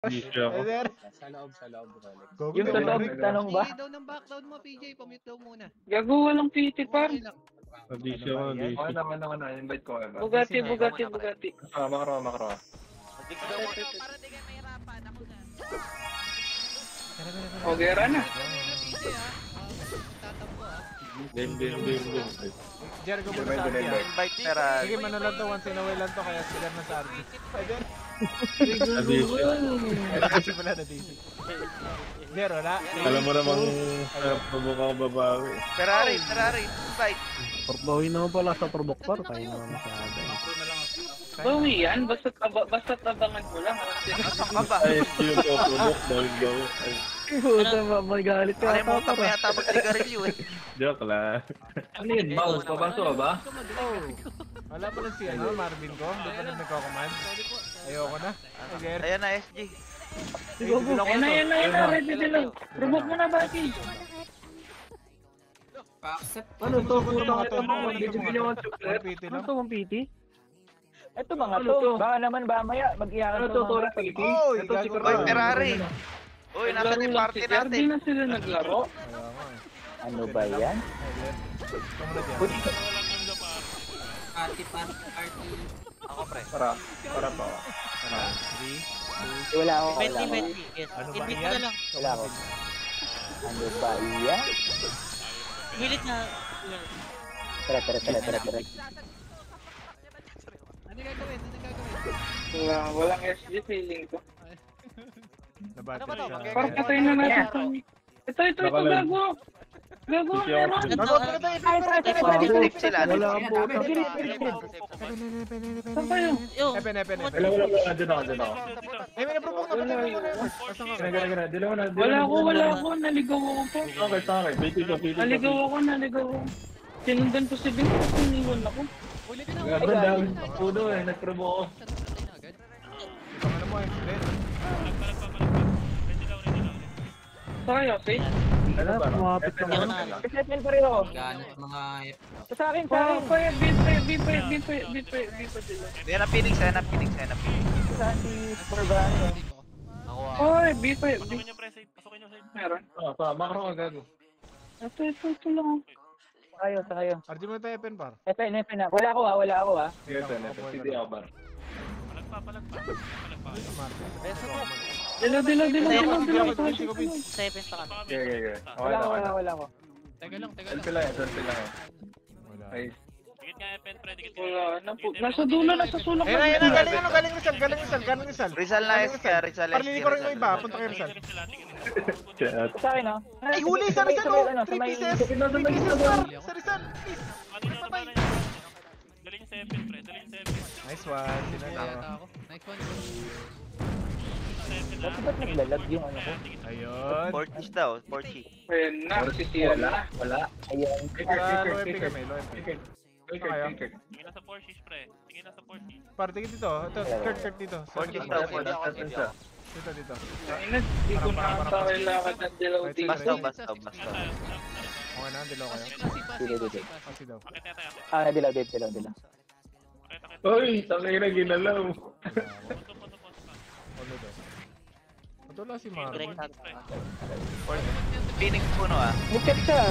Hindi siya ako. Eder. Sa loob, balik. Gogo, Yung may sa loob, Rick. tanong ba? Hindi daw ng background mo, PJ. Pamute daw muna. Gago, walang PT par. Okay lang. Hindi siya ako. Hindi Okay siya. naman, invite ko. Bugatti. Makro. Para di kayo mahirapan. Ako na. O, gera na. PJ tatampo Game. Jericho muna sa RD. Invite Sige, mano lang to. Once in a while lang to. Kaya sila na sa RD. Eder. Kasi pala na DC. Zero na. Alam mo namang provoke ako babawi. Ferrari, invite. Portbawi naman pala sa Probokpar, kaya naman masyado. Bawi yan, basta't abangan mo lang. Nasaan ka ba? Ay, yun ko, provoke. Bawi. Puta, magalit ka. Nakalimutan mo yata mag-trigarilyo eh. Joke lang. Ano yun? Mouse, papasok ka ba? Wala pa lang si Marvin ko. Doon pa nagko-command. Ayoko na. Eder. Ayan na, SG. Yan na, ready din lang. Provoke mo na, Baki. Ano to? Puta ka to. Bigyan mo chocolate. Ano to, Mang PT? Ito mga to. Baka naman mamaya mag-iyakan Ano to, Tora PT? Oy, Ito si gago Oy, ka. Ferrari. Uy, nasa yung party natin. Hindi na sila naglaro. Ano ba yan? Ako, pre. Para pa. Wala ako. Ano ba yan? Wala ako. Ano ba yan? Hilit na. Tara. Ano gagawin? Walang SG feeling ko. Nabati Ano ba to? siya. Parang patay na natin. Ito, gago. Gago, meron. Trip sila. Wala ang puta. Saan kayo? Epen. Wala, dyan ako. Eh, may naprovoke na. Asan ka? Gana. Dilaw na. Wala ako. Naligaw ako po. Okay. PT. Naligaw ako. Sinundan ko si Bing. Siniwan ako. Uli ka na. Ganda, dami. Puno eh, nag-promo ako. Ano mo, accident? Sa kayo, Faith? Wala, kumapit na lang. Resetment pa rin ako. Sa akin. Ayan na, Phoenix. Saan si Corbano? Oy, B5. Meron. Makro ka, gago. Ito lang. Sa kayo. RG mo tayo, Epen, par. Epen na. Wala ako ah. Sige, hindi ako bar. Dila. Seven pa kami. Okay. Wala ako. Teka lang. Selfie lang eh. Wala. Nice. Wala na po. Nasa dulo, nasa sulok. Ayun na, galing Rizal. Rizal na SG. Rizal Parlili ko rin yung iba, punta kay Rizal. Chat. Sa akin oh. Ay, huli sa Rizal oh! 3 Sa may... pieces! 3 pieces par! Sa Rizal! Please! Nice one! Kaya ako. Nice one. Ba't naglalag yung ano ko? Ayun! Portis daw, Portis. Ayun na, sisira na. Wala. Ayun. Sa low MP kami, low MP. Ticket. Par, tingin dito. Ito, Kurt dito. Portis daw, Dito. Hindi ko na ata kailangan ng dilaw dito. Bastaw. Okay na, dilaw kayo. Dito. Kasi daw. Dilaw. Uy, tangay na ginalaw. Ano daw? Patula si Maro. Phoenix puno ah. Mag-check siya.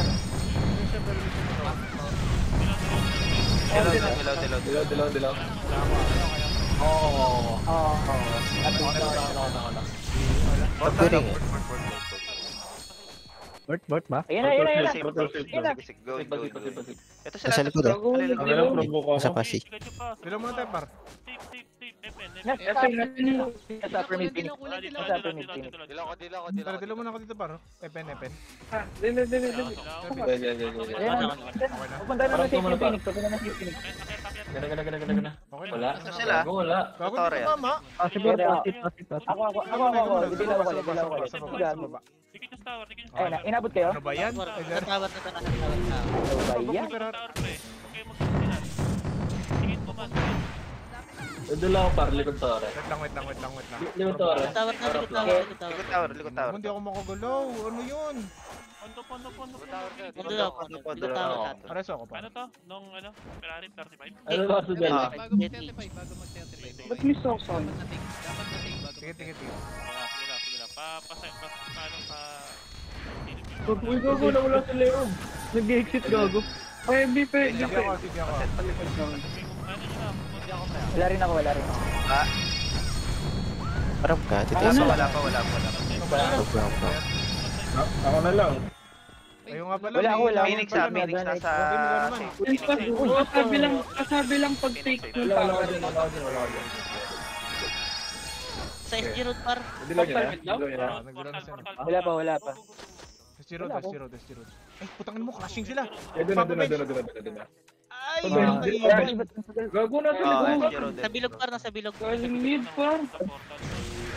Dilaw. Bert ba? Ayun na. Go. Ito sila. Nasa likod ah. Ang provoke ako. Nasa kasi. Dilaw muna tayo, par. Nasa permit pin. Tara, dilaw muna ako dito, par. Epen. Dili. Pupunta na si Phoenix. Gana. Okay na. Wala. Ito sila. Wala. Gago Tore, dito, mama. Possible, pasit. Ako. Dilaw ako. Baba. Ayun na, inabot kayo? Ano ba yan? Natawat na. Ano ba yan? Doon lang ako par, likod Tore. Wait lang. Likod Tore. Natawat na. Likod tower. Hindi ako makagalaw. Ano yun? Pareso ako pa. Ano ba sa dyan? Bago mag-35. Ba't miss ako sa Dapat nating bago Tingin. Uy, gago na wala si Leon. Nag-exit gago. Pwede, pwede. Sige ako, sige ako. Wala rin ako. Ah, Parang ka, wala pa. Ako na lang. Ayun nga pala. Wala ako, wala. Phoenix ah, Phoenix nasa... Kasabi lang pag-take ng tower. Sa SG road par. Hindi lang yan. Nagbilang na siya. Wala pa. SG road. Ay, putangin mo, crashing sila. Doon na. Ay, Gago na sa Oh, likod. SG Road. Sa bilog par, nasa bilog. Galing mid par.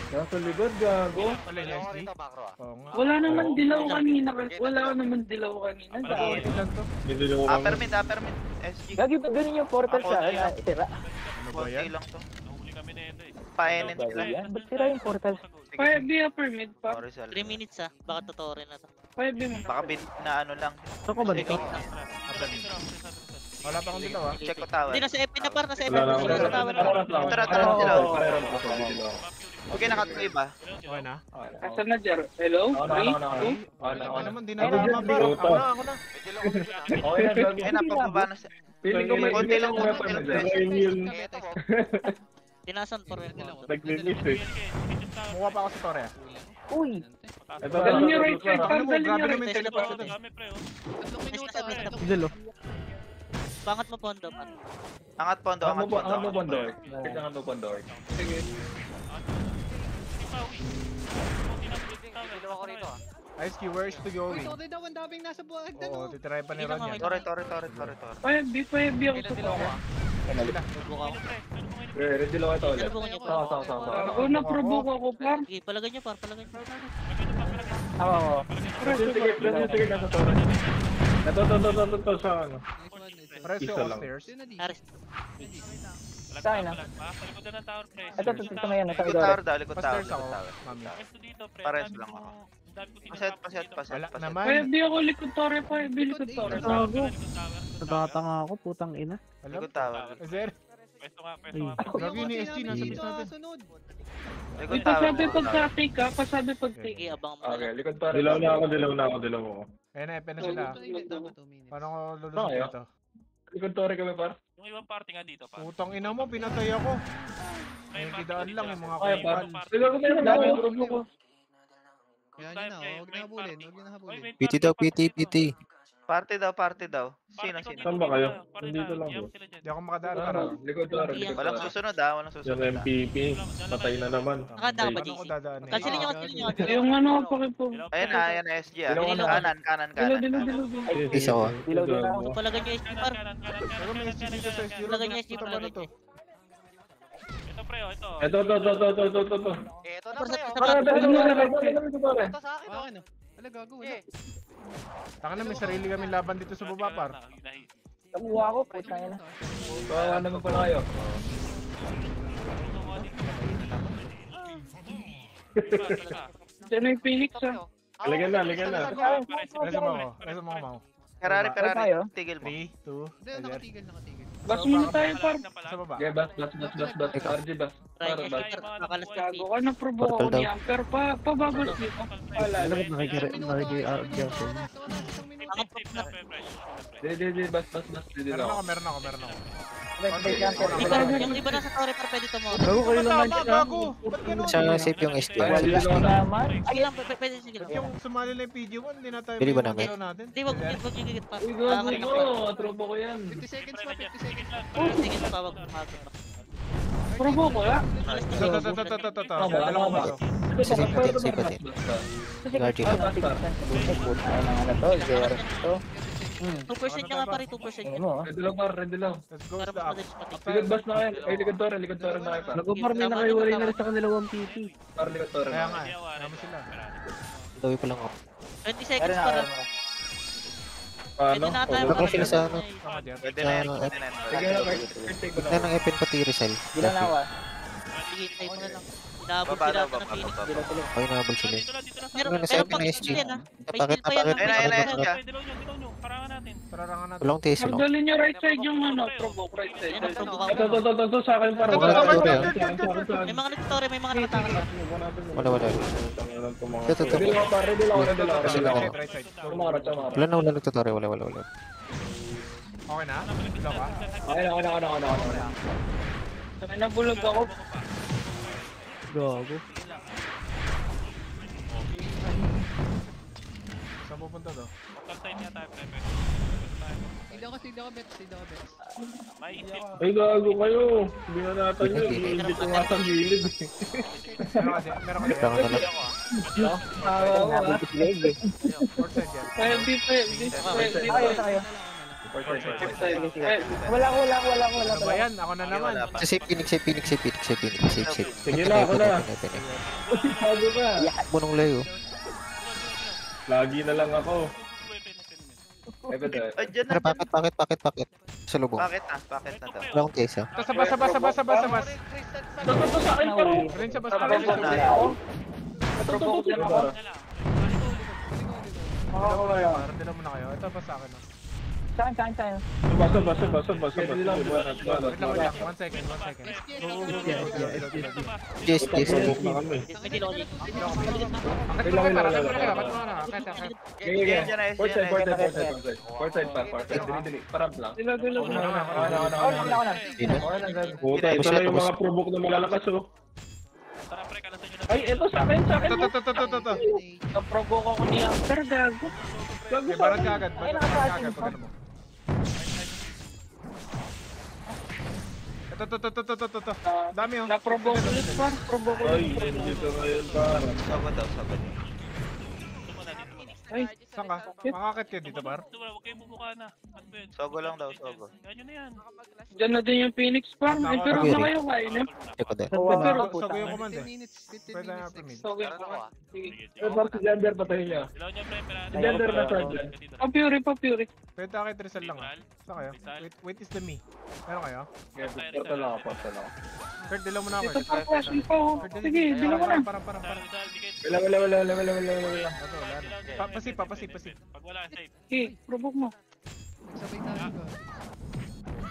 Nasa likod, gago. Wala yung SG. Oo nga. Wala naman dilaw kanina. Wala naman dilaw kanina. Sorry lang to. Hindi lang ako. Upper mid, SG. Gagi ba ganun yung portal sa tira? Ano ba Konti yan? lang to. Pa-NN sila. Ba't tira yung portal? 5B upper mid par. Sorry, Sal. 3 minutes baka totoo rin na to. 5B mo. Baka bit na ano lang. Saan ko ba dito? Wala pa akong dilaw ah. Check ko tower. Hindi, nasa EP na par, nasa EP. Wala na ako. Nasa tower. Tara sila. Okay, nakatuloy ba? Okay na? Asan na Jer? Hello? Ako naman, di na tama par. Ako na. Okay na, gago. Eh, napababa na siya. Feeling ko may Konti lang, may konti lang. Ayun yun. Tinasan par yun. Nag-miss eh. Mukha pa ako sa Torre. Uy! Ito, Galing yung right side par. Ano mo, Galing grabe yung naman right yung side par. teleport natin. Dilo. Pangat mo pondo par. Angat pondo, Angat angat mo pondo. bondor. Angat mo bondor. Sige. Ice Cube, where is to go? Uy, sorry daw, ang daming nasa buwan. Oo, titry pa ni Hindi Ron naman, yan. Torre. 5B ako sa tower. Buka ako. Ready lang ito ulit. Salubungan niyo par. Sawa. Ako na provoke ako par. Sige, palagay niyo par, palagay niyo. Ako. Sige, nasa torre. Ito, sa ano. Press Isa yung lang. upstairs. Aris. Saan na? Ito, may yan. Likod tower daw, likod tower. Upstairs ako, mami. Pares lang ako. Paset. Wala naman. 5B ako likod torre. 5B likod torre. Gago. Natatanga ako, putang ina. Alam? Likod tower. Sir, Ay, gagi ni SG nasa base natin. Likod Ito tower. sabi pag-take ha. Pasabi pag-take. Sige, abang mo. Okay, likod torre. Dilaw na ako. Ayan na, epen na sila. Paano ko lulusot Bakit? dito? Likod torre kami par. Yung ibang party nga dito pa. Putang ina mo, pinatay ako. May kidaan lang yung mga Okay, par. kupal. Dilaw ko meron Dami ako. provoke ko. Yan yun na, huwag na habulin, huwag na habulin. PT daw, PT. Party daw. Sino? Saan ba kayo? Nandito lang po. Di ako makadaan para. Likod torre. Walang susunod ah, walang Yung susunod. MPP. Patay na naman. Nakanda ka ba, Paano ko JC? dadaan eh? Cancelin niyo. Yung ano pakipo. Ayun na, SG ah. Dilaw. Kanan. Dilaw. Isa ko. Dilaw din ako. Palagay niyo SG par. Pero may SG dito sa SG. Palagay niyo SG Puta par. ba na to? Ito pre, ito. Ito. Ito Par sa Para par. dito Sa akin, ano? Wala, gago, wala. Taka na, may sarili kami laban dito sa baba par. Nakuha ko, putang ina. Kawawa naman pala kayo. Diyan yung Phoenix ha. Halika na. Reso mo ako, Mau. Ferrari, tayo? tigil mo. 3, 2, Hindi, nakatigil. Bas muna tayo par. sa baba. Okay, bas. RG bas. Try Para niyo bas. SG par. Makalas ka. Gago ka na provoke ako ni Amper. Pababas dito. Alam mo, nakikirap. Pangat po na. Di, bas. Di Meron lang. ako, meron ako. Yung iba nasa story par, pwede tumawag. Gago kayo lang Tama, gago! Ba't ganun? Sa safe yung ST. Naman. Sige lang, pwede sige lang. Yung sumali lang yung video mo, hindi na tayo Bili ba yung namin? galaw natin. Hindi, wag yung gigit par. Uy, gago mo. Tropa ko yan. 50 seconds pa, 50 seconds pa. Sige, tawag mo agad. Provoke ko ha. Alas Ito. Dalawa ko ba? Sympathy. Guardian. Putang ina nga na to. Zero to. 2% nyo nga pare, 2% nyo. Ano mo? Ready lang. Let's go Para to the up. madalis pati. Likod bas na kayo. Ay, likod torre na kayo pa. Nag-farm na kayo, wala na rin sa kanila 1PT. Para likod torre Kaya na nga kayo. eh, naman sila. Tawi pa lang ako. 20 seconds para. Paano? Pwede na tayo. Baka sila sa ano. Tama dyan. Pwede na yan. Sige na, take mo Tignan ng Epen pati Rizal. Dilan na ako ah. Sige, tayo mo na lang. Inabot Baba sila daw, ako ng Phoenix. baba. Dilan tuloy. Okay, nakabal sila. Meron Ano, pang na SG. yan ha. May Napakit, kill pa yan. napakit. Ayun na, May SG ah. Dilaw nyo. Parangan natin. Tara Pararangan natin. Walang TS lang. Magdalin nyo right side yung ano, provoke right side. Ito, sa akin para. Ito, May mga nagtutore, may mga nakatakas. Wala. Ito. Dalawa pa, ready lang ako, ready lang ako. Right side, right side. Umarat, umarat. Wala nagtutore. Wala. Okay na? Ilaw ka? Okay na. May nabulog ako. Gago. Saan pupunta to? Top-side niya tayo, Pepe. Sida ka, bet. May isip. Ay, gago kayo. Hindi na natin yun. Hindi ko nga sa gilid. Meron ka Kailangan na lang. Fourth side yan. Pwede. Wala. Ano ba yan? Ako na naman. Save Phoenix. Save. Sige na, ako na. Bago ka. Iyak mo nung layo. Lagi na lang ako. Ay, dyan na. Pero bakit? Sa lubong. Bakit na to? Wala akong TS ah. Ito, sabas. Ito sa akin pero. Rin sabas. Provoke na ako. Parang dilaw mo na kayo. Ito pa sa akin. Saan? Basta. Wait lang. 1 second. TS. Provoke na kami. May dilogic. Akit mo na. Akit. Sige. Dyan na, Fourth dyan side, na. fourth side. Dili. Paramp lang. Dilo. Puta, ito na yung mga provoke na malalakas oh. Tara, pre, kalasan nyo na. Ay, ito sa akin. Ito. Naprovoke ako ni After, gago. Okay, barang ka agad. Pagano mo. Ito. Dami oh. Naprovoke ulit pa. Provoke Ay, ulit. dito ngayon para. Sabad. Dito muna, dito muna. Ay, Saan ka? Makakit ka dito, bar? Huwag kayong bubuka na. Ano ba yun? Sogo lang daw, sogo. Ganyan na yan. dyan na din yung Phoenix Farm. Ay, pero Tama. na kayo kain eh. Ito ko din. Sago yung command 15 eh. minutes. 15 Pwede na minutes. upper mid. So, sige. Eh, parang si Jander patayin niya. Dilaw niya, pre. Si Jander na charge yan. Pa Fury. Pwede akit Rizal lang ah. Saan kayo? Wait is the me. Meron kayo? Portal lang ako. Kurt, dilaw mo na ako. Dito pa, question pa oh. Sige, dilo mo na. Parang. Wala. Pasip. Pag wala, safe. Okay, provoke mo. Sabay tayo ba?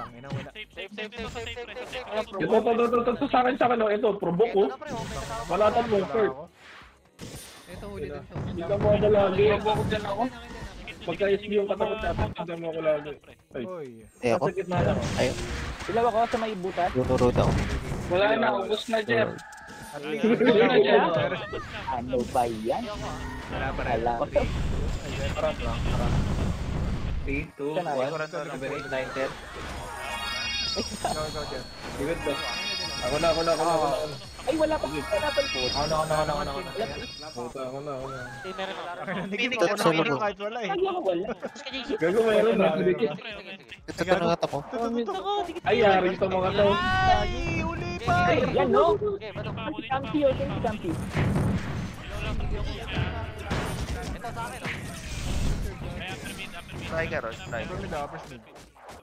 Tangina, wala. Safe. Ito sa safe, pre. Sa safe. Ito sa akin oh. Ito, provoke oh. Malatan mo, Kurt. Ito, huli din to. Hindi ka mo ako lagi. Provoke dyan ako. Pagka-SP yung katakot natin, hindi mo ako lagi. Ay, Uy. Ako. sa gitna lang. Ayun. Ilaw ako sa may butas. Lunurod ako. Wala na, ubos na Jer. At least. Ano ba yan? Wala pa rin. Wala. Paramp lang. 3, 2, 1. Ikaw, Jer. Sige, boss. Ako na. Ay, wala pa. Wala pa po. Puta, ako na. Eh, meron ka. Hindi Phoenix, ko ano? kahit wala eh. Ay, ako wala. Gago mayroon na. Ito na nga ako. Ay, yari ito mga to. Ay, yan no? Okay, bato pa. Si Campi o, si Campi. Ito sa akin. May upper mid. Striker, striker. Upper mid, upper mid.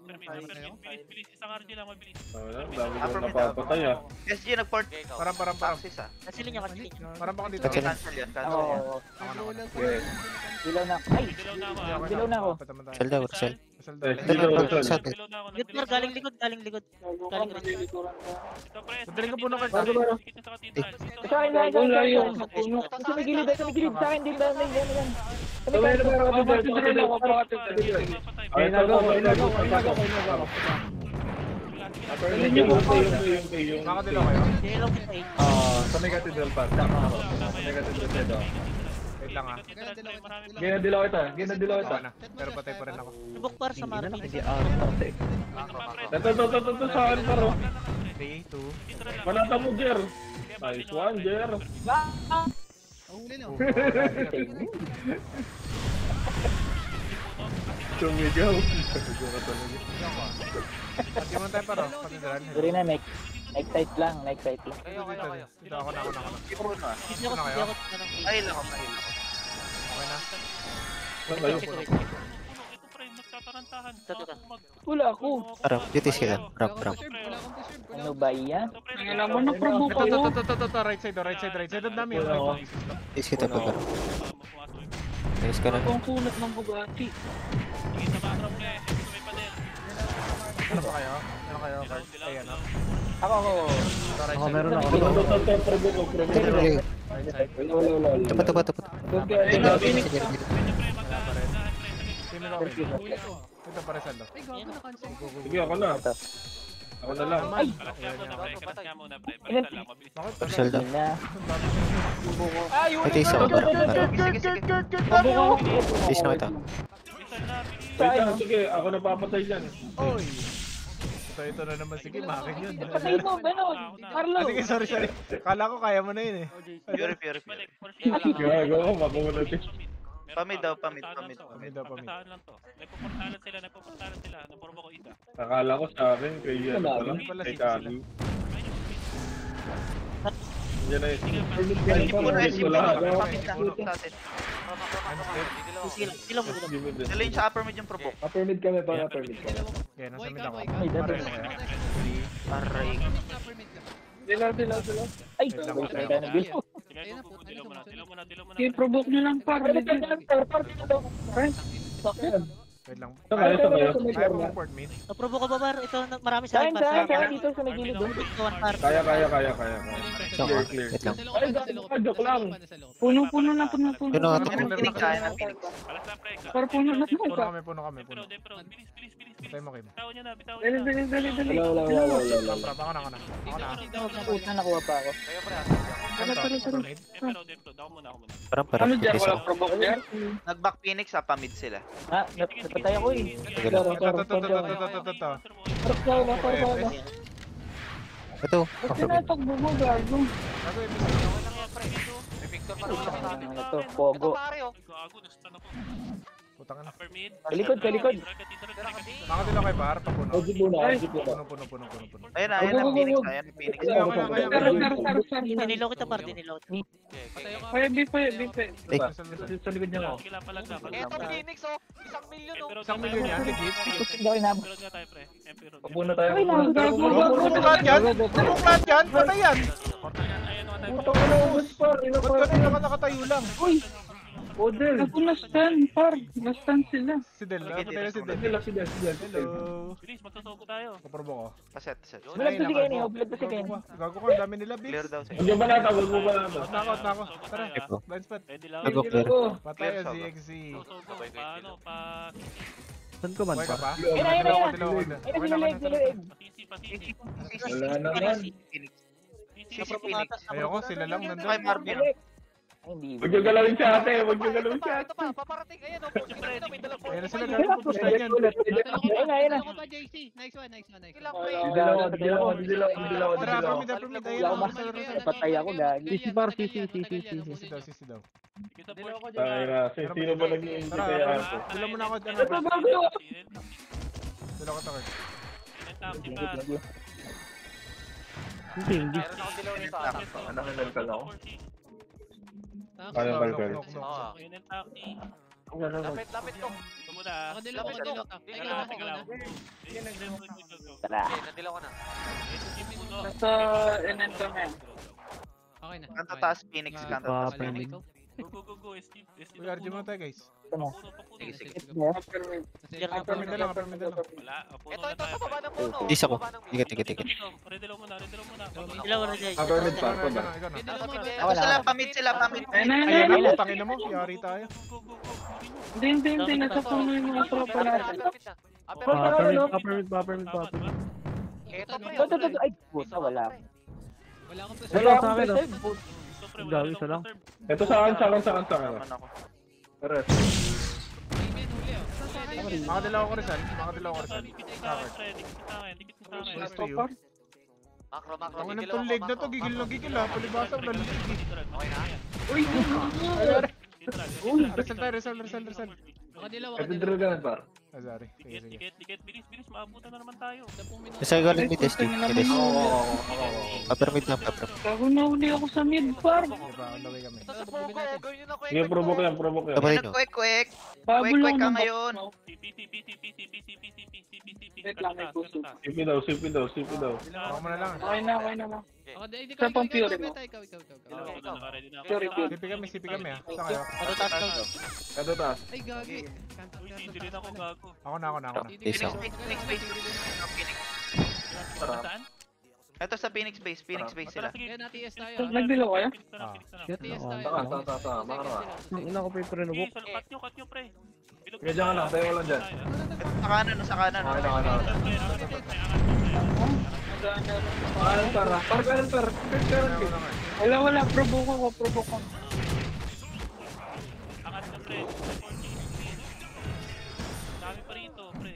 Bilis. Isang RG lang, mabilis. Dami ko napapatay ah. SG, nag-port. Parang. Axis ah. Nasilin niya kasi. Parang baka dito. Cancel. Cancel yan, cancel yan. Oo. Dilaw na. Ay, Dilaw na ako. dilaw na ako. Shell daw, shell. Sa atin. Dilaw na ako. Likod mo, galing likod. Galing rin. Ito, pre. Madaling ka puno ka. Dikit na sa katedral. Dito. Sa akin, sa Wala akin. yun. Sa may gilid, sa may gilid. Sa akin din ba? May yan. Sa may Ito, gilid. Ay, nagaw. Dali niyo po. Yung Makakadilaw kayo? Dilaw kita eh. Sa may cathedral pa. Tama ako. Sa may cathedral dito. Wait lang ah. Ginadilaw kita. Okay na. Pero patay pa rin ako. Subok para sa Marvin. Ito sa akin paro. 3, 2. Manata mo, Jer. Nice one, Jer. Huli na. Sumigaw. Pati mo tayo paro. Katedral. Sorry na, next side lang. Dito ako na. Puro na. Hindi ako kayo? Ay, lang ako. Okay na. Ito, pre. Magtatarantahan. Wala ako. Parang, duties ka lang. Ramp. Wala akong preserve. Ano ba yan? Ang alam mo, na-provoke ako. Ito. Right side. Ang dami. Duties kita pa parang. Ayos ka na. Ang kunat ng Bugatti. Sige, sa background ka eh. Sige, may padel. Ano ba kayo? Ano kayo? Ay, ano? Ako. Ako meron ako. Provoke ko, provoke ko. Right side. Wala. Tapat. Phoenix. Medyo pre, magka. Sino ka okay? Ito pa Rizal. Ay, gago na cancel. Sige, ako na. Ako na lang. Kalas ka muna, pre. Kalas ka muna, pre. Palitan lang, mabilis. Marcel daw. Na. Ito isa ko. Sige, sige. Please na kita. Bisan na, bilis. Wait lang, sige, ako na papatay dyan. Oy! Ito na naman. Sige, makin yun. Patay mo, gano'n. Carlo. Ah, sige, sorry. Kala ko kaya mo na yun eh. Pure. Balik, for sure. Gago ako, makulat eh. Pamid daw, pamid. Pamid daw. Pagkasaan lang to. Nagpupuntahan sila. Napurbo ko isa. Akala ko sa akin, kay ano pala, kay Kali. Yan na yun. Ay, puno eh, si Wala. Puno. Pamid na. Sa atin. Dala yun sa upper mid yung provoke. Upper mid kami para upper mid kami. Kaya nasa Boy mid ka, ako. boy ka. Pareho kaya. Aray. Upper mid ka. Sila. Ay, Wait lang, puta wait na lang. bilo. Sige, Ayun na, go, puta, dilaw mo na. ayun, Dilaw mo na, dilaw mo na. Okay, provoke nyo lang, par. Wait lang. Kaya sa kayo. Kaya mo mag-port mid? Naprobo ka ba, Bar? Ito, marami sa Saan, dito sa may gilid doon. Kaya. Wait lang. Joke lang. Puno na. Yun ang ato ko. Phoenix, kaya ng Phoenix. Kalas na, pre. Par, puno na. Puno kami. Pero, bilis. Patay mo, Kim. Bitawan nyo na. Dali. Wala. Ako na. Puta, nakuha pa ako. Pero, mid. Pero, ako muna. Parang Ano dyan? Ito isa. Walang provoke dyan? Nag-back Phoenix, pamid sila. Ha? Napatay ako eh. Sige lang. Ito. Ito. Kasi natakbo mo, gago. Gago, Ano to? Pogo. Gago, nastan ako. Putang na. Upper mid. Kalikod. Makatilo kay Bar, papuno. Exit muna. Puno. Ayun na Phoenix. Ayan na Phoenix. Sar. Dinilo kita, Par. Dinilo. Kaya, bipe. Sa likod niya ako. Kila pa lang na. Eto, Phoenix, oh. 1 million, oh. Pero, 1 million yan, legit. Hindi ako inabot. Pero nga tayo, pre. Pero, Pabuna tayo. Bumuklat yan? Bumuklat yan? Patay yan! Ayan, mga tayo. Puta ko na ubos par. Ba't kanina ka nakatayo lang? Odel. Ako na-stun, par. Na-stun sila. Si Del, patay na si Del. Hello. Bilis, magsasogo tayo. Kaparbo ko. Paset. Bulag pa si Kenny, bulag pa si Kenny. Gago ko, ang dami nila, Clear Bigs. daw sa'yo. Huwag mo ba nata? Out na ako. Tara, Ito. blind spot. Ready lang. Nag-go clear. Patay Clear ang sogo. ZXZ. Sosogo, paano, pa... Saan ka man Buhay ka pa? pa? Ayun na. Dilaw ko. Ayun na, nilalag. Patisi. Wala naman. Si Phoenix. Ayoko, sila lang nandun. Kay Marvin. Ay, hindi. Huwag yung galawin si ate. Huwag yung galawin si Ito ate. pa, paparating. Ayan, oh. Siyempre, may dalang Ayun na sila, portal. gago pupustahan yan. Ayun na. Ako pa, JC. Nice one. Ilang Dilaw. Tara, upper mid. Ayun, Patay ako, gagi. Sisi daw. Kita po. Tayo na. Sino ba nag-i-invite kay Tara, ate? dila mo na ako. Ito, bago. Dila ko takot. Meron ako dilaw nito. Ano ka nagkala ko? Kaya balkan. Oo. Yun ang takti. Lapit to. Ito muna. Ako dilaw. Teka lang. Tara. Okay, nadilaw ko na. Nasa NN kami. Okay na. Kanto taas Phoenix. Kanto taas Phoenix. Go. Steve. Uy, RG mo tayo, guys. Sige. Upper mid na lang. Wala. Ito, sa baba ng puno. Dis ako. Baba ng puno. Tigat. Ready lang muna. Dilaw na dyan. Upper mid pa. Ikaw na. Ako sila, pamid sila. Ayun na, putangin na mo. Yari tayo. Hindi. Nasa puno yung mga tropa natin. Upper mid. Ito, pre. Ito. Ay, puta, wala. Wala akong Wala present. sa akin. Gawi isa lang. Ito sa akin. Naman ako. Amen, huli oh. Sa akin. Makadilaw ko Rizal. Dikit to you. Macro. Ang anong tong leg na to, gigil ha. Palibasa ko lalig. Okay na? Rizal. Nakadilaw ako. Ito dragon par. Sorry. Sige. Dikit. Bilis. Maabutan na naman tayo. 10 minuto. Isa galing mid testing. Test. Upper mid lang. Gago na uli ako sa mid, par. Diba, on the way kami. Ito sa buko. Gawin nyo na quick. Sige, provoke yan. Kapatid Quick. Pablo Quick ka ako. ngayon. PC. Sipi daw, sipi daw, sipi daw. Ako mo na lang. Okay na lang. Ikaw, pang Fury mo. ikaw. Sipi kami ha. Saan kayo? Ano taas daw? Kado taas. Ay, gagi. Hindi rin ako gago. Ako na. Phoenix base, Phoenix base. Phoenix. Saan? Ito sa Phoenix base sila. Kaya na-TS tayo. Nagdilaw kayo? TS tayo. Ina ko pa yung prenubok. Cut nyo, pre. Kaya dyan ka lang, tayo lang dyan. Ito sa kanan. Wala, provoke ko. Angat na, pre. Dami pa rito, pre.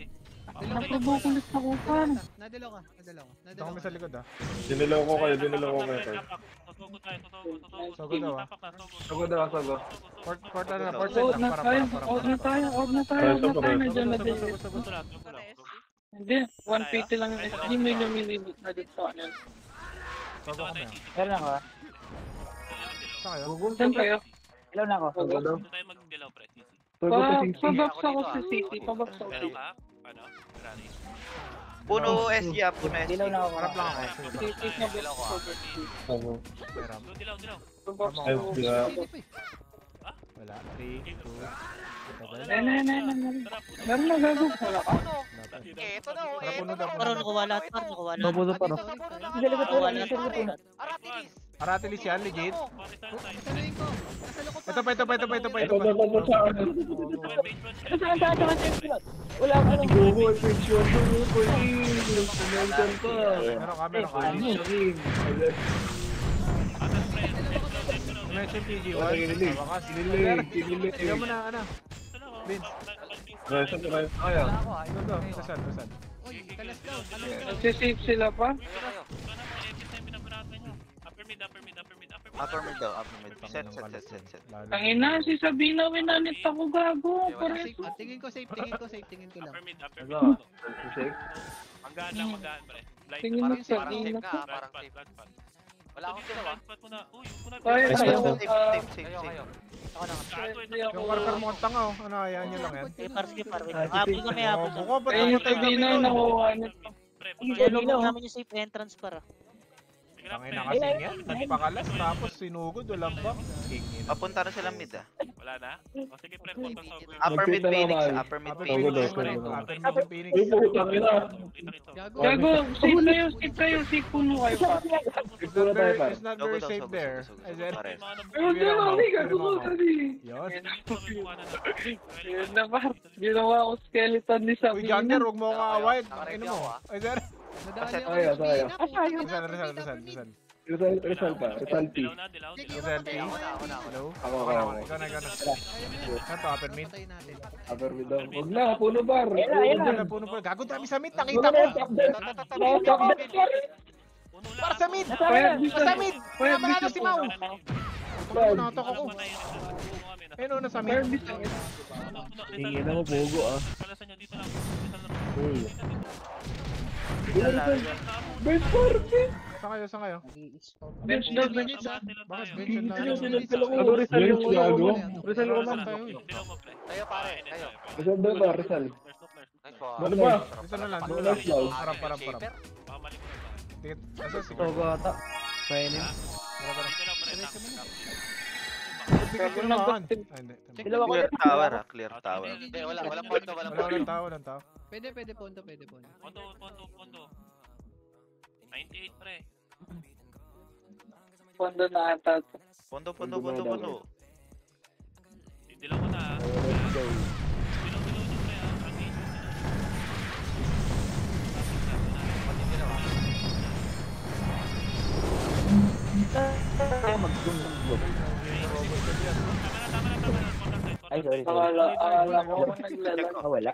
Naprovoke ulit ako pa. Nadilaw ka. Ito kami sa likod ha. Dinilaw ko kayo. Totogo tayo, totogo. Sogo daw ah. Sago daw, sago. Port na, port Out na. na tayo. Nandiyan na din. Totogo lang. Hindi, 150 lang yung SD. May lumilimit na dito sa ano. Sogo kami ha. Meron ako. Saan kayo? Saan kayo? Ilaw na ako. Dito tayo mag-dilaw, pre. Pabox ako sa city. Meron ka? Ano? Ferrari. Puno SG, puno SG. Ilaw na ako. Harap lang ako. City na box ko. Sago. Meron. Dilaw. Pabox Ay, ko. sila. Wala. 3, 2. Meron na gago. Wala ka? Eto na, oh. Para puno daw. Parang nakuha lahat, parang nakuha lahat. Napuno pa na. Aratilis yan, legit. Bakit tayo tayo? Saluhin ko. Nasa loko pa. Ito pa. Ito sa ano. Wala ka lang. Gogo, attention. Kumentan pa. Meron ka. Mention PG1. Wakas. Kinilig. Tignan mo na, ano. Vince. Resa pa kayo. Kaya. Ito. Saan? Uy, kalas daw. Nagsisave sila pa? Upper mid daw. Set. Tangina, si Sabina winanit ako gago. Pares. Tingin ko safe lang. Upper mid. Shake. Magaan, pre. Blind Tingin mo spot. sa Sabina. Blind spot. Wala akong ginawa. Blind spot muna. Uy, kuna. Kaya kayo. Safe. Yung karkar mo ang tanga oh. Ano, ayan nyo lang yan. Eh, parang sige, parang habol kami, habol kami. Buko, ba't Ayun yung tayo Sabina yung nakuwanit. Pre, Tinulong namin yung safe entrance para. Tangin na kasi yan. Nagpakalas tapos sinugod. Walang ba? Kingin. Papunta na sila mid ah. Wala na? O sige, pre, punta sa over. Upper mid Phoenix. Upper mid Atin Phoenix. yung Phoenix. Uy, putang ina. Gago. Gago, save kayo, save puno kayo pa. It's not very safe there. I said, Ayun na lang, gago mo dali. yun. Yun na ba? Ginawa ko skeleton ni Uy, Sabina. Jagger, huwag mo akong away. Ano mo? Ay, sir. Nadali ako Ayaw, sa ayaw. Pina. Rizal. Rizal pa. Rizal P. Rizal P. Hello? Ako. Ikaw na. Ito, upper mid. Patay natin. Upper mid daw. Huwag na, puno bar. Puno na, puno pa. Gago, dami sa mid. Nakita ko. Para sa mid! Sa mid! Kaya manalo si Mau! Natok ako. Ayun, nasa mid. Tingin na mo, pogo ah. Kalasan nyo dito lang. Bench party! Saan kayo? Bench daw, bench. Bakit bench na Ano, Rizal yung gago? Rizal yung Saan man. tayo? Kayo pare, kayo. Rizal daw ba, Rizal? Nice po. Ano ba? Dito na lang. Nice daw. Parang. Tingit. Asa si Pogo ata. Pwede. Bigyan ko naman. Hindi. Clear tower ah. Clear tower. Hindi, walang point, walang point. Walang tao. Pwede, Pondo. Pondo. 98, pre. Pondo na ata. Pondo. Dilaw ko na. Dilaw nyo, pre. Ay, sorry. Akala ko naglalaro. Wala.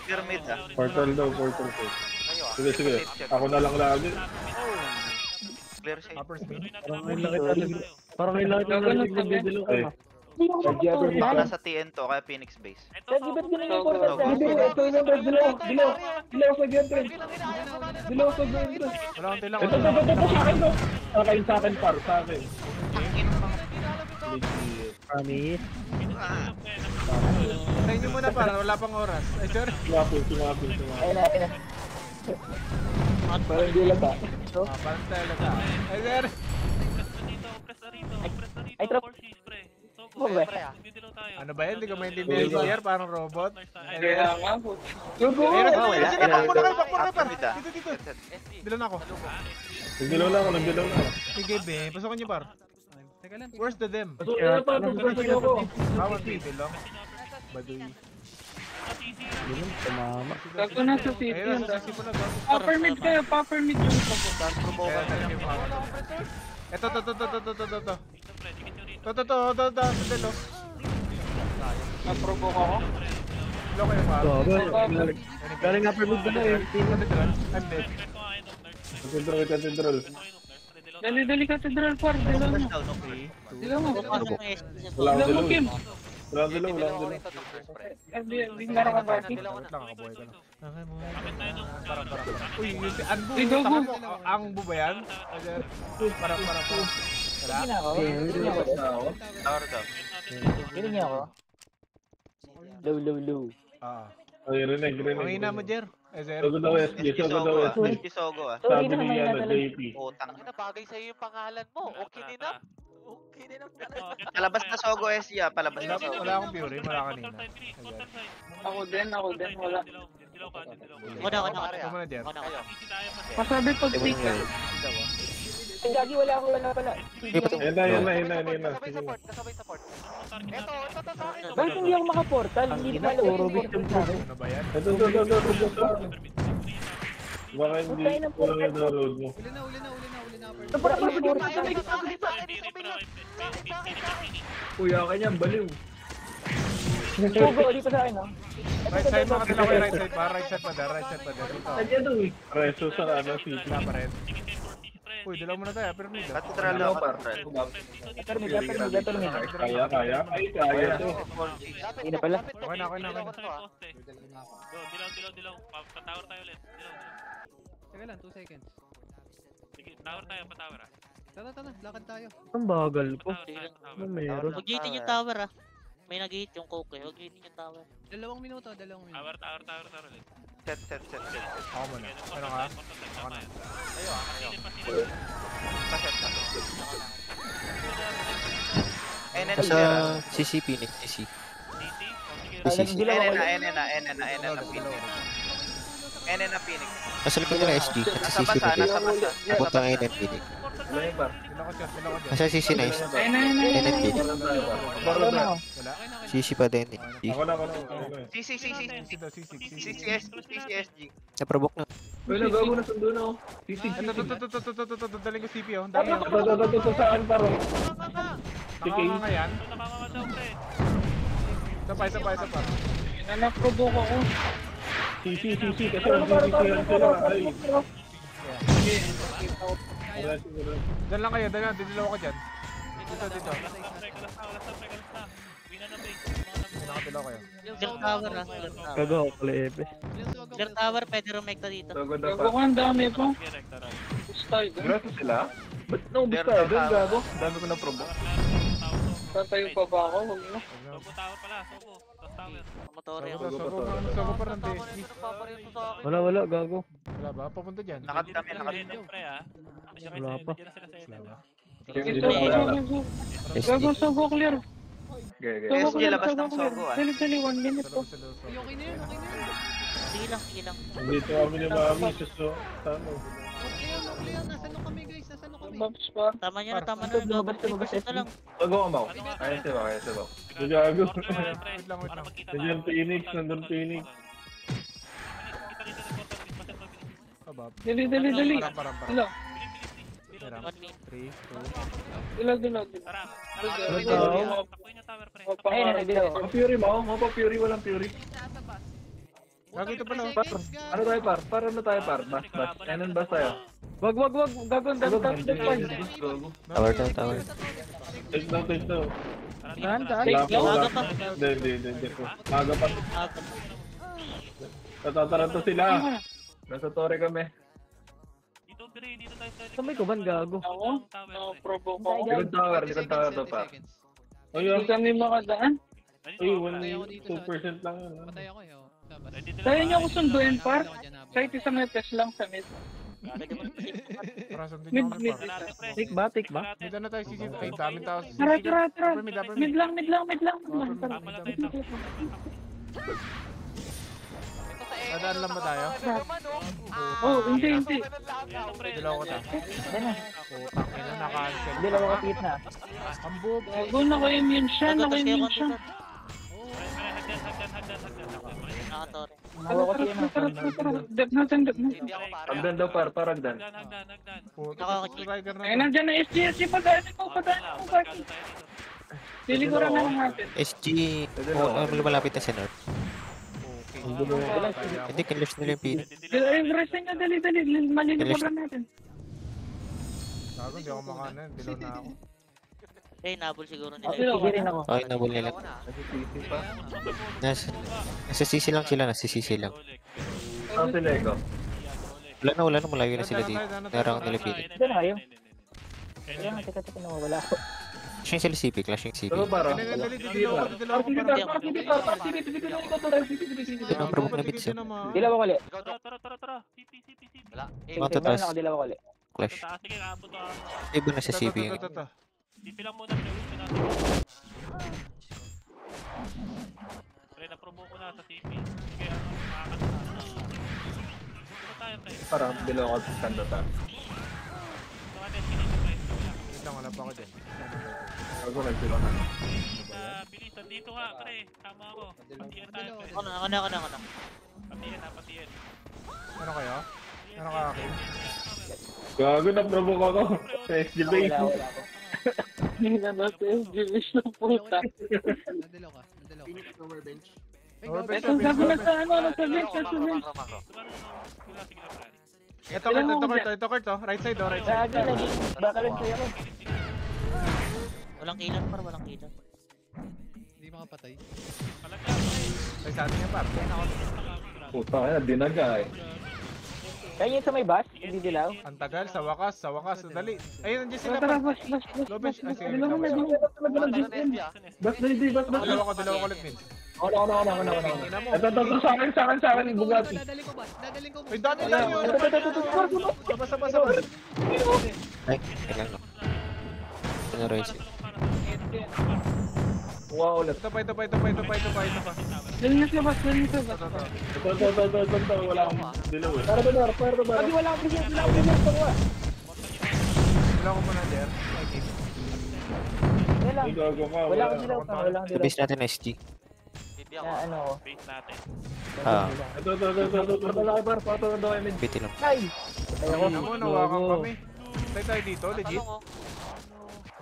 Clear mid ah. Portal daw. Kayo ah. Sige. Ako na lang lagi. Clear safe. Upper speed. Parang kailangan Gago na nagdidilo ka na. Baka sa TN to, kaya Phoenix base. Ito, Dilaw sa gentry. Dilaw sa gentry. Wala akong tilang. Ito sa akin to. Sa akin, par. Sa akin. Sige, Promise. Tayo nyo muna para wala pang oras. Ay, sir. Tumapil. Ayun na. Parang hindi lang ba? Parang talaga. Ay, sir. Ay, trop. Oh, ba? Ano ba yan? Hindi ko maintindihan si Sir. Parang robot. Kaya nga po. Meron wala. sila. Pakpuro kayo, pakpuro kayo. Upper mid, ah. Dito. Dilan ako. Nagdilaw na ako. Sige, be. Pasukan niyo, par. Teka lang. Where's the them? Kaya pa, nagdilaw ako. Kawan, baby lang. Baduy. Tumama. Gago na sa city. Ayun, nasa sisi mo na. Upper mid kayo, upper mid yung ako. Ito. Ito. Na-provoke ako. Hello kayo, par. Galing nga per mid na eh. I'm dead. Katedral. Dali katedral par. Dilaw mo. Down, okay. Dilaw mo. Ano Wala akong Dilaw mo, dilaw. Kim. Wala akong dilaw. Hindi na ako party. Nakaboy ka lang. Parang. Uy, yung si Anbu. Uy, gago. Taka mo, ang bu ba yan? Parang. Wala? Hindi na ako. Tower down. Hindi niya ako. Low. Ay, rinig. Ang ina mo, Jer. Sir. Sogo daw SG. Kisogo, ah. So, Sabi hindi ni naman na JP. Utang. Ina, bagay sa'yo yung pangalan mo. Okay din up. Okay din up talaga. Palabas na Sogo SG, ah. Palabas na Sogo. Wala akong Fury, wala kanina. Ako din. Wala. Wala. Ito mo na, Jer. Masabi pag pick ka. Ay, Gagi, wala pala. Yan na. Kasabay support. Ito sa akin. Bakit hindi ako makaportal? Hindi pa puro victim sa akin. Ano ba yan? Ito. Baka hindi kulang yung download mo. Uli na. Ito para portal. Uy, akin yan, baliw. Sugo, ulit pa sa akin, no? Right side, makatila ko yung right side pa. Right side pa dar. Dito. Nandiyan daw eh. Preso sa city. Wala pa rin. Uy, dalaw mo na tayo. Pero nila. Katedral daw, katedral. Better me. Kaya. Ay, kaya to. Hindi na pala. Okay na. Dilaw. Patower tayo ulit. Teka lang, 2 seconds. Sige, tower tayo, patower ah. Tara, lakad tayo. Ang bagal ko. Tower. Ano meron? Huwag hitin yung tower ah. May nag-hit yung coke eh. Huwag hitin yung tower. 2 minuto. Tower ulit. Set. Ako muna. Ano ka? Ako na. NN Nasa clear, ah. CC Phoenix, CC. NN CC. NN na Phoenix. Nasa likod nila SG. Nasa CC na din. Nasa basa. Punta ng NN Phoenix. Sila ko dyan. Nasa CC na is. Ayun na. NN Phoenix. Wala. CC pa din eh. Ako na. CCSG. Naprovoke na. Uy, nagago na sundo na ako. Sisig. Ito. Daling ko CP oh. Ito saan paro? Nakakama nga yan. Nakakamasaw pre. Isa pa. Na-provoke ako. Kasi nag-CC sila. Ay. Diyan lang kayo. Didilaw ako dyan. Dito. Wina na base. Nakadilaw kayo. Clear tower ah. Clear tower. Gago ako, Klebe. Clear tower, pwede rumekta dito. Gago ko ang dami pa. Director. Style. Grato sila? Ba't naubos tayo doon, gago? Dami ko na probo. Tatayo pa ba ako? Huwag na. Sobo tower pala, Sobo. Tapos tower. Motor yan. Sogo pa rin din. Wala, gago. Wala ba? Papunta dyan. Nakad kami. Pre ah. Wala pa. Gago, Sogo clear. SG labas ng Sogo, ah. Dali, 1 minute po. Okay na yan. Sige lang. Dito kami ni Mami. So, tama. Okay yan. Nasaan na kami guys? Babs pa. Tama na. Lumabas na lang. Bago ka, Mau. Kaya siya. Gago. Wait lang. Nandiyan Phoenix, nandun Phoenix. Kabab. Dali. Parang. Dala. 1 minute. 3, 2. Dala. Tara. Tapuin niya tower pre. Ayun na, nagdilaw ako. Fury, Mau. Mapa Fury, walang Fury. Gago ito pala. Ano tayo, par? Para ano tayo, par? Bas. Enan bas tayo. Wag. Gago, Gago, Tower down. Take down. Saan? Wala pa. Hindi. Maga pa. Tatataranta sila. Nasa tore kami. Dito pre, dito tayo sa Kamay ko ban, gago? Ako? Na-provoke ako. Likod tower to, par. Ay, Hindi kami makadaan. ay, 2% lang yun. Patay ako eh. Oh. Labas. Kaya niyo ako sunduin, par. Ako dyan, habol. Kahit isang netes lang sa mid. Tara, sundin Mid, niyo kami, mid. par. Take ba? Take ba? Dito na tayo sisid. Ay, daming tao. Tara, tara, tara. Upper mid, upper Mid mid. lang, mid lang, mid lang. Tara. Nadaan lang ba tayo? Oh, hindi, hindi. Dilaw ko ta. Putang ina, naka-cancel. Hindi lang ako na. Ang boob. Gago na ko immune siya, na ko immune siya. Nakatore. Nawa ko siya na. Tara, tara, tara. Dep natin, dep natin. Agdan daw par, agdan. Puta, striker na. Ay, nandiyan na SG, padaan ko, padaan ko, padaan ko. Liliguran na lang natin. SG, lumalapit na si North. Hindi, kinless nila yung pin. Ay, resting na, dali, dali. Maliliguran natin. Gago, hindi ako makanan. Dilaw na ako. Eh, nabol siguro nila. Sige rin ako. Okay, nabul nila. Nasa sisi lang sila, nasa sisi lang. Ang sila ikaw. Wala na, malayo na sila dito. Narang nila pin. Dito na kayo. Kaya nga, teka, nawawala ako. Clash yung sila CP, clash yung CP. Pero para. Dali, dali, dilaw ako, dilaw ako. Ito na provoke na bits yun. Dilaw ako ulit. Wala. Eh, Mga Meron tatas, ako, dilaw ako ulit. clash. Iba na sa CP yun. Pipilang muna pre. Pre, na-provoke ko na sa CP. Sige, makakanta. Dito tayo, pre. Para, dilaw ako sa stand ta. Ito natin, kinitiprice ko lang. Wait lang, wala pa ako dyan. Bago nagsila na. Bilisan dito nga, pre. Tama ako. Patiyan tayo, pre. Ako na. Patiyan. Ano kayo? Ano ka akin? Gago na provoke ako sa SG base. Wala ako. Hindi na natin SG base ng puta. Nandalaw ka. Ito, gago na sa ano, sa bench, sa bench. Ito, Kurt, oh. Right side, oh, right side. Gago, lagi. Baka lang sa'yo ako. Walang kilan, par. Walang kilan. Hindi makapatay. Ay, sa atin yan, par. Puta kaya, dinaga eh. Kaya yun sa may bus, hindi dilaw. Ang tagal, sa wakas, dali. Ayun, nandiyan sila, Tara, par. bas. Low bench. Ay, sige. Dilaw na, Bas na hindi, bas. Dilaw ako ulit, Min. Ako. Ito, sa akin, Bugatti. Dadaling ko ba? Dadaling ko. Ay, dati lang yun. Sabas. Ay, kailan no. Ito na Royce. Wow, ulit. Ito pa. Dali na sa bas, dali na sa bas. Ito, wala akong dilaw eh. Para ba? Pag wala akong dilaw, dilaw. Dilaw ko muna, Der. Okay. Wala. Ay, gago ka. Wala akong dilaw pa, wala akong Sa dilaw. base natin SG. Bibi Na ako. ano ako. Base natin. Ah, Ito. Par, pato na daw kami. piti lang. Ay! Patay ako. Ano, nawakan kami. Tayo dito, legit.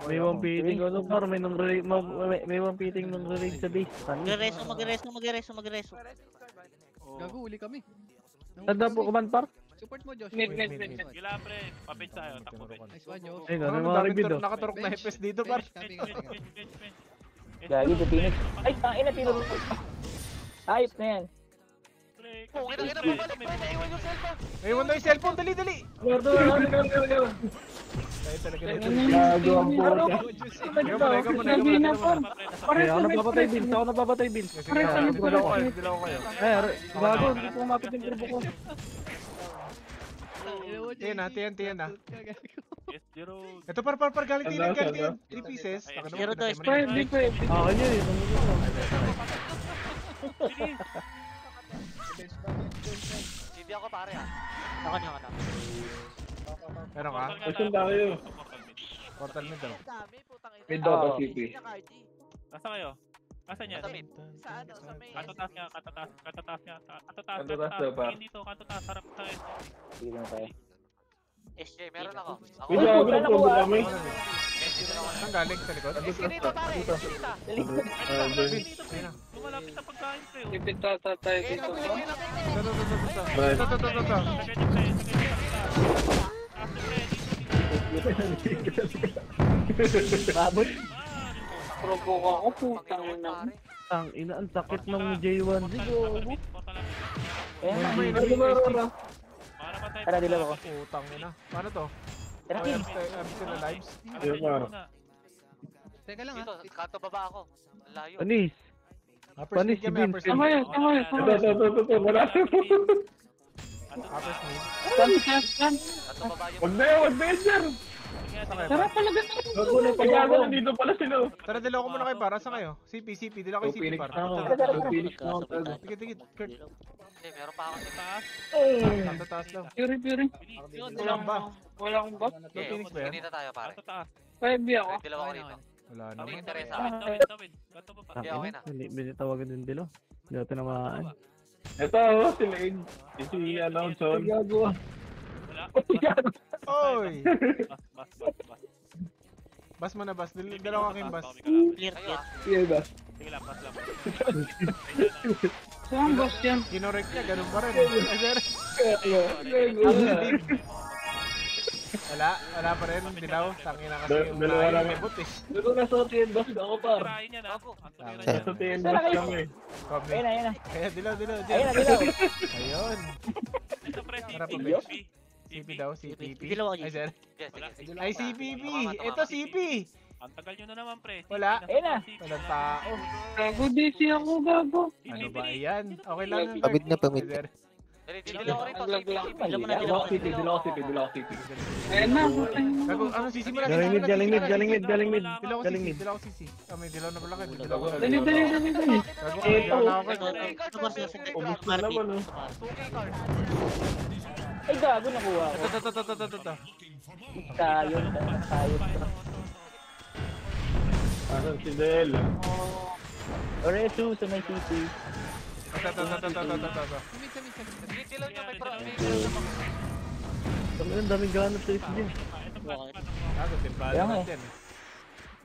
May one beating ko par, may one beating nung release sa base. Magreso. Gago, uli kami. Tanda po kuman par? Support mo, Josh. Mid. Gila, pre. Papit tayo. Takbo, bench. Nice one, Josh. Ay, Ano, gano'n mga review do. nakaturok na FPS dito, par. Gagi, Phoenix. Ay, tangin na, tinuro ko. Ayop na yan. Kung ina mo balik pre, naiwan yung cellphone. Ayun na yung cellphone, dali. Gago ang puta. Ikaw muna. Sabi na, par. Ay, ako napapatay Bin. Dilaw ko kayo. Ay, gago, hindi ko mapit yung turbo ko. Tiyan na. Yes, zero. Ito, par, galit yan. 3 pieces. Zero to, Pwede. Akin yun, itong Bibi ako pare ah. Ako na. Meron ka? Question tayo. Portal mid, oh. Dami putang ina. May double CP. Nasa kayo? Asan yan? Sa mid. Sa ano, sa may Katatas niya. Katatas daw, par. Tingin dito, katatas. Harap sa SG. Sige na tayo. SJ, meron ako. Ako. Uy, gago na provoke kami. Saan galing? Sa likod? SJ dito pare, SJ dito. Lumalapit na pagkain, pre. Ipita tayo dito. Ito. Babot. Provoke ako, putang ina. Ang ina, ang sakit ng J1. Digo. Kaya nga, May tara, dilaw ako. Putang ina. Paano to? Tara, I'm still alive. Ayun, par. Teka lang Dito, ha. kanto baba ako. Ang layo. Panis. Upper Panis speed si kami, Vince. upper speed. Tama yun, tama yun, tama yun. Ito, wala. Upper speed. Kan. Kanto baba yung... Wag na yun, sir. Sarap pala ganun. Gago na pag-gago, nandito pala sila. Tara, dalaw ko muna kayo para. Saan kayo? CP, dalaw kayo CP Phoenix para. na ako. Phoenix na ako. Tigit, Kurt. Hindi, meron pa ako sa taas. Kanto taas daw. Pure. Walang ba? Wala akong buff. Low Phoenix ba yan? Ganito tayo, pare. 5B ako. Dalawa ko rito. Wala Hindi naman. interesa. Ah, Hindi, okay na. Hindi, binitawagan din dilo. Hindi natin namaan. Ito, si Lane. Si Johnson. Gago. Oy! Bas mo na, bas. Dalawa kayong bas. Clear, Kayo clear. ah. Sige ba? Sige lang, pass lang. Saan boss yan? Kinorek niya, ganun pa rin. Ay, sir. Wala pa rin. Dilaw. Tangin na kasi yung Dalawa lang. may bot eh. Dito na sa TN boss ako par. Tirahin niya na. Ang tumira Sir. niya. Sa TN boss kami. Kami. Ayun na. Kaya dilaw. Ayun na. Ayun. Ito pre, Harap CP. mo, CP daw, CPP. Dilaw ako, Ay, sir. Yes, sige. Ay, CPP. Ito, CP. Ang tagal nyo na naman pre. Wala. Ayun na. Walang tao. Gago, DC ako, gago. Ano ba yan? Okay lang. Pamid na, pamid. Ay, sir. Dalawa ko rito. Naglag-lag. Dilaw mo na, Dilo dilaw ako CP, dilo ako CP, dilo ako CP. Ayun na, putang ina. Gago, ano, sisimula? Galing mid. Dilaw ko Galing sisi, mid. dilaw ko sisi. May dilaw na pala kayo. Dilaw ko. Dali. Gago, dilaw na ako Ito, kayo. ito, boss, boss, ito. Ubus na naman oh. 2K card. Ay, gago nakuha ko. Ito. Tayo. Ano si Del? Oresu sa may CP. Ito. Sige, dilaw nyo. May pro. Ang daming ganap sa SG. Gago, timpala Kaya nga naman yan.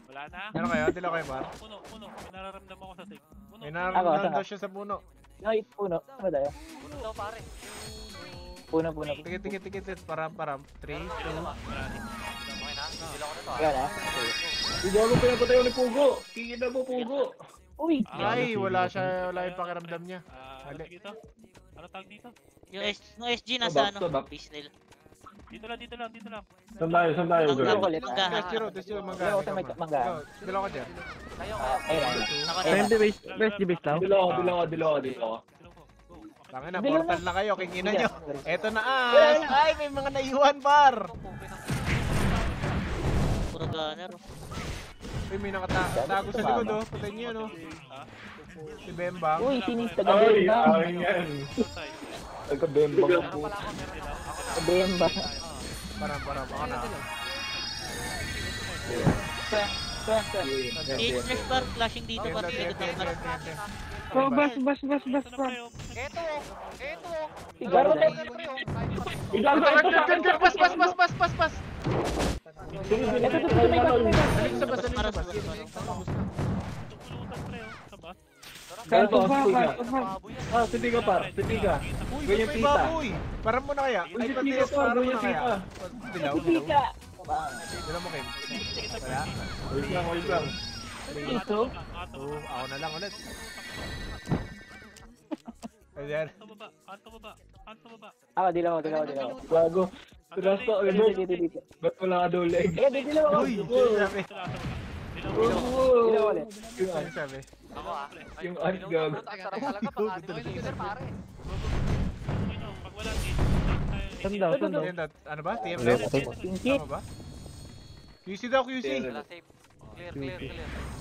Wala na. Ano kayo? Dilaw kayo ba? Puno. May nararamdaman ko sa tape. Puno. May nararamdaman daw siya sa puno. Ay, puno. Ano tayo? Puno daw, pare. Puno. Tikit. Param. 3, 2. Okay na. Dilaw ko na to. Wala na. Hindi ako pinapatay ni Pugo. Kikita mo Pugo. Uy! Ay, wala yung pakiramdam niya. Ano dito? Ano tag dito? Yung SG nasa Tabak, ano? tabak. Business. Dito lang. Saan tayo, Ang girl? galing, manggahan. Testiro, Dilaw ko sa may manggahan. Dilaw ka dyan. Kayo, Ayun na. Ako na. Friendly base daw. Dilo ako. Tangin na, portal na kayo, kingina nyo. Eto na ay, may mga naiwan par. Puro gunner. Uy, may nakatago sa likod oh. Patay niyo no. Si Bembang. Uy, sinis Ay, taga-bemba. akin yan. Nagka-bembang ang puto. Taga-bemba. Param. Ako na. Next bar, flashing dito, par. Likod ng bar. Oh, bas. Eto. Sigaro na. Pas. Ito sa may bas. Dalik sa bas. Kanto ba? Sipi ka par. Uy, Ganyan may pita. baboy. Param mo na kaya. Uy, Ay, sipi ka patiis, par. param mo Ganyan na kaya. pita. Dilaw. Pika. Dilaw mo, Kim. Wala. Wait lang. Ito. Ako na lang ulit. Ayan. Kanto baba. Dilaw. Bago. Tiras ko. Dito. Ba't wala ka daw leg? Dilaw ako. Uy, sabi. Dilaw ulit. Ano sabi? Ako ah. Yung ice gag. Ang sarap talaga. Pag-anim mo user, pare. Pag wala gate. Saan daw? Ayan, ano ba? TM Wala, left? patay mo. Tama ba? QC daw, QC. Wala safe. Clear.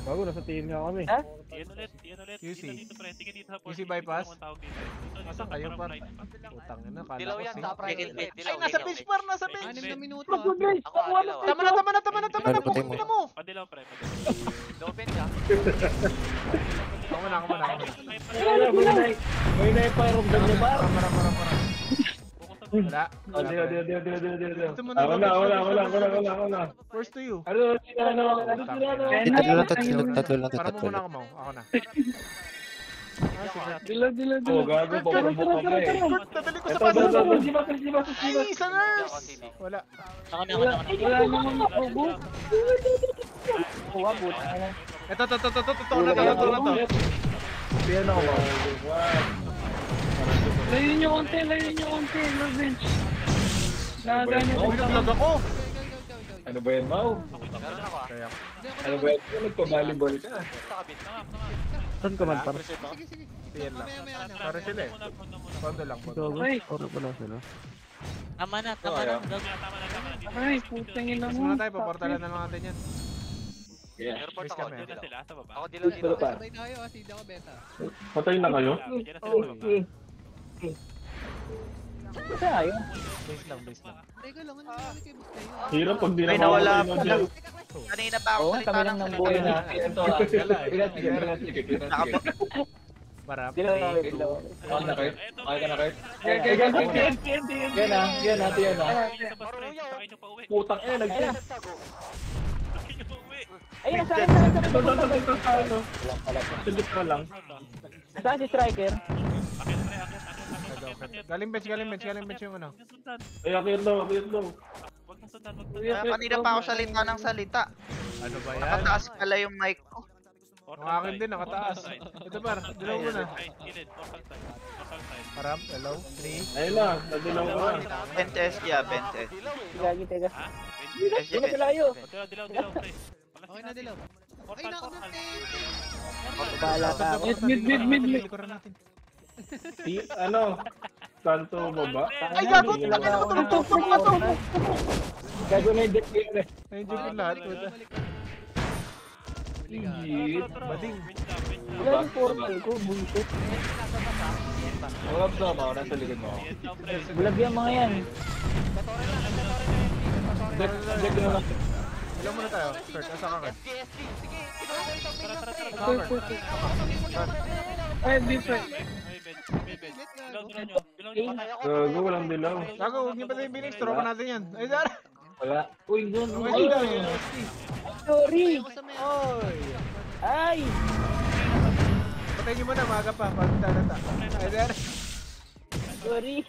Bago, nasa team nga kami. Yan ulit. QC. Dito pre. Tingin dito sa QC bypass? Dito, Asan kayo, from par? right. Utang na, kala Dilaw ko yan, si... sa private. Ay, Dilaw. Ay, nasa bench par, nasa 6 bench. na minuto Ako ah, dilaw ah. Tama na. Ano, patay mo. Pukina mo. Padilaw pre. Open ka. Ako na. May naiparamdam niya ba? Para. Wala. Dilo. Ito mo na. Wala. First to you. Ano sila? Tatlo lang. Para mo muna ako, Mau. Ako na. Dilaw. Oh, gago. Pagpapabok ka eh. Kurt, dadali ko sa Ito, paso. Ay, sa nurse. Wala. Ako na. Wala namang makubo. Kuha, buta. Ito. Totoo na to. Piano ako. Layo nyo konti. Low bench. Nakagana. Naglag ako. Ano ba yan, Mau? Meron ako ah. Kaya ako. Ano ba yun? Nagpa-volleyball ka. Saan ka man, par? Sige. Tiyan lang. Maya na. Para sila eh. Pondo lang, pondo. Gago? Ay. Oro pa lang sila. Tama na, tama na. Ay, putang ina Mas mo. muna tayo, paportalan na lang natin yan. Yeah. Airport Miss ako. kami. Doon na sila, sa baba. Ako dilaw dito. Pa. Sabay tayo ah, hindi ako beta. Patay na kayo? Diyan na sila sa baba. Tayo. Base lang, base lang. Teka lang, ano nangyari kay Boss Tayo? Hirap pag di na Ay, nawala mawala pa dyan. Kanina pa ako Oo, salita kami lang ng ng salita. buhay na. Ito Marap. Dilaw na kayo, dilaw. Okay na kayo? Okay ka na kayo? Yan na, yan natin yan na. Putang ina, nag-test. Ayun, sa akin. Sundot ka lang. Saan si striker? Galing bench yung ano. Ay, akit daw. Kanina pa ako salita ng salita. Ano ba yan? Nakataas pala yung mic ko. Ang akin din, nakataas. Ito par, dilaw mo na. Marap, hello, 3. Ayun na, nadilaw ko na. Bench SG ah, bench SG. Gagi, teka. SG, Hindi na sila ayo. Dilaw, pre. Okay na dilaw. Ay, Portal. Bahala ka. Mid. Likuran natin. Ano? Kanto baba? Ay, gago! Takin na matulog ka to! Gago na yung deck yun eh. Nandiyo yung lahat. puta. Bading. Wala yung portal ko, bullshit. Wala ba ako? Nasa likod mo. Bulag yung mga yan. Deck na lang. Ilan muna tayo? Kurt, asa ka Kurt? Ay, different. Gago, walang dilaw. Gago, huwag niyo pa tayo binig. Tropa natin yan. Ay, Zara! Wala. Uy, doon. Okay, sige. Sorry! Oy! Ay! Patay niyo muna, maaga pa. Pagtalata. Ay, Zara! Sorry!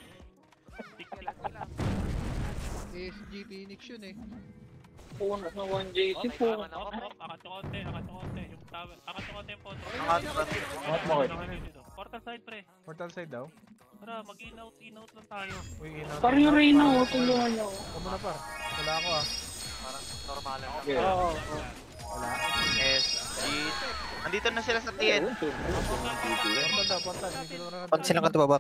SG Phoenix yun eh. Puno na 1JT po. Angat ng konti. Yung tower. Angat ng konti yung photo. Angat mo kayo. Portal side, pre. Portal side daw. Tara, mag-in-out lang tayo. Uy, ina. Parang yung Reyna, tulungan niyo. Huwag mo na par. Wala ako ah. Parang normal lang. Okay. Wala. SG. Nandito na sila sa TN. Portal daw, portal. Pag silang kanto baba.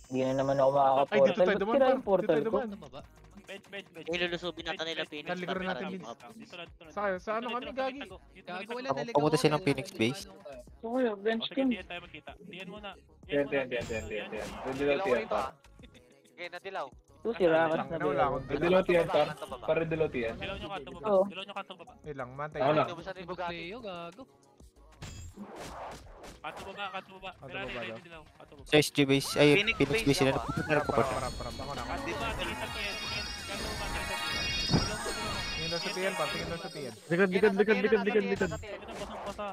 Hindi na naman ako makaka-portal. Ay, dito tayo Ba't duman sira par. yung portal Dito ko? tayo duman. Ano ba? Bench. Ilulusubin natin nila Phoenix. Talikuran natin, Vince. Sa ano kami, Gagi? Gago wala Ako, naligaw pumunta ako, silang naligaw Phoenix ako, base. ano ka. So kaya, bench Sige, team. tiyan tayo magkita. Tiyan muna. Tiyan. Dilaw Dilaw ko tiyan iba. pa. Okay na dilaw. Ito, sirakas na Tangina, wala akong Dilaw tiyan pa. Para dilaw tiyan. Dilaw nyo kanto baba. Oo. Dilaw nyo kanto baba. Wait lang, mantay. Ako na. Tubusan ni Boss Bugatti. Tayo, gago. Kanto baba. Kanto Kailangan baba tayo daw. dilaw. Kanto baba. Sa SG base. Ay, Phoenix Phoenix base base sila. ako, ah. Napupunta na Parap, pupunta. parap, parap. Ako na. Kanto baba. Tingin sa TN. Kanto baba. Tingin sa TN. Dilaw mo. Tingin daw sa TN pa, tingin daw sa TN. Likod. Basa.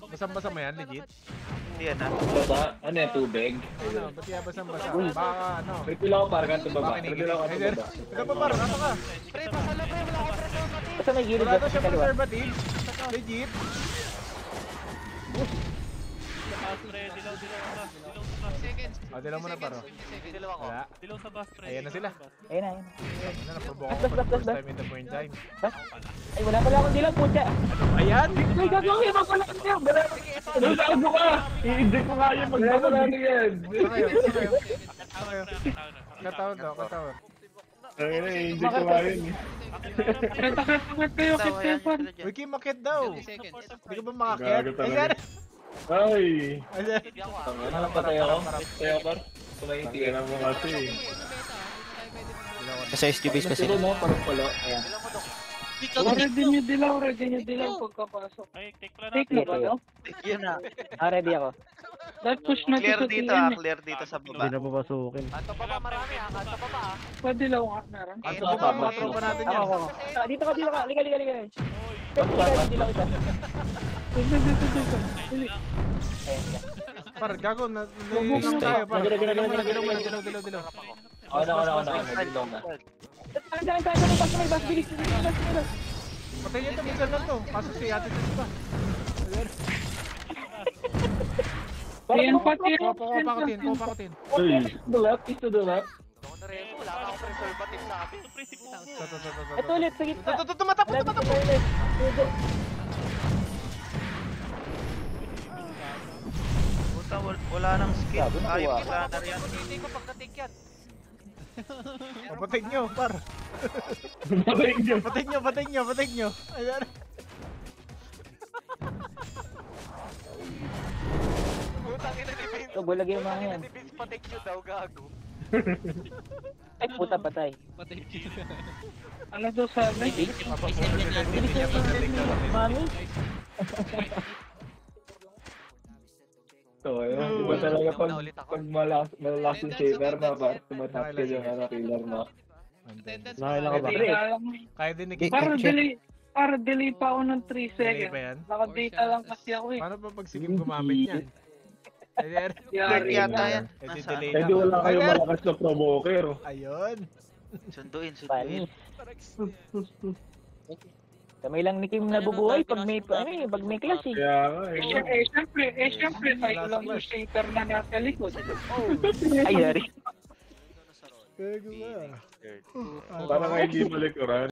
Basang-basa mo yan, legit? TN ah. Baba? Ano yan? Tubig? Ano, ba't kaya basang-basa? Baka ano? May dilaw ko para kanto baba. Baka May kinigil. dilaw Ay, kanto sir. baba. Ito pa par, ano ka? Pre, pasalo pre, wala akong preservative. Basta may gilid Wala dyan daw sa siya kaliwa. preservative. Legit? Bas, pre. Dilaw. Seconds. Dilaw mo na paro. Dilaw ako. Wala. Dilaw sa bus, pre. Ayan na sila. Ayun na, ayun. Ano, naprovoke ako for the first time in the point time. Ay, wala pala akong dilaw, putya. Ayan! Ay, gagawin mo pala kayo. Gago ka! I-inject ko nga yung magbaba natin yan. Saan kayo? Katawad daw, katawad. Ayun na, i-inject ko nga yun. Takit kayo, Daw, ayan Kit-Kepan. sila dyan. Uy, Kim, makit daw! 30 seconds. Hindi ka ba makakit? Gago Ay, talaga. sir! Ay! Ay, sir! Ano patay ako? Patay ako par? Tingnan na mo kasi. Sa SG base kasi. Ito mo, parang pala. Ayan. Ready nyo dilaw pagkapasok. Ay, take pala Take natin. na ba no? Yun na. Ah, ready ako. Dahil push natin Clear sa dito TN ah, eh. clear dito sa Hindi baba. na papasukin. Kanto pa ba marami ah, kanto pa ba ah. Pwede lang nga meron. At ito pa, mga tropa natin yan. Ako. Ah, dito ka. Liga. Dilaw isa. Dito. Dili. Par, gago, naiilang tayo, par. Dilaw. Dilaw na. Saan, bas, bilis. Patay niya ito, minsan lang to. Kaso si ate ito pa. TN pa, Kuha pa ko tin. Ay! To the left, is to the left. Ako na rin, wala akong preservative. conservative sa amin. Ito ulit, sa gitna. Ito, tumatakbo, tumatakbo. Puta, wala nang skill. Sabi na, Ayaw kuha. ni Sanar yan. Hindi ko pagdating yan. Patay nyo, par. Patay niyo. Patay nyo. Ayan. Putang ina ni Vince. Ito, bulag yung mga yan. Ni Vince, patik nyo daw, gago. Ay, puta, patay. Ano daw sabi? Mami? So, ayun. Iba talaga pag malakas yung shaper na, par. Tumatap ka yung killer mo. Nakailan ka ba? Kaya din ni Para delay pa ako ng 3 Delay seconds. pa yan? Naka-data lang kasi ako eh. Paano pa pag sige gumamit yan? Yari Yata yan. Delay Eh, di wala kayo malakas na provoker. Ayun. Sunduin. Panis. Kamay lang ni Kim nabubuhay pag may clash eh. Kaya nga, eh. Siyempre, tayo lang yung shaper na nasa likod. Ay, yari. Gago ba? Parang hindi malikuran.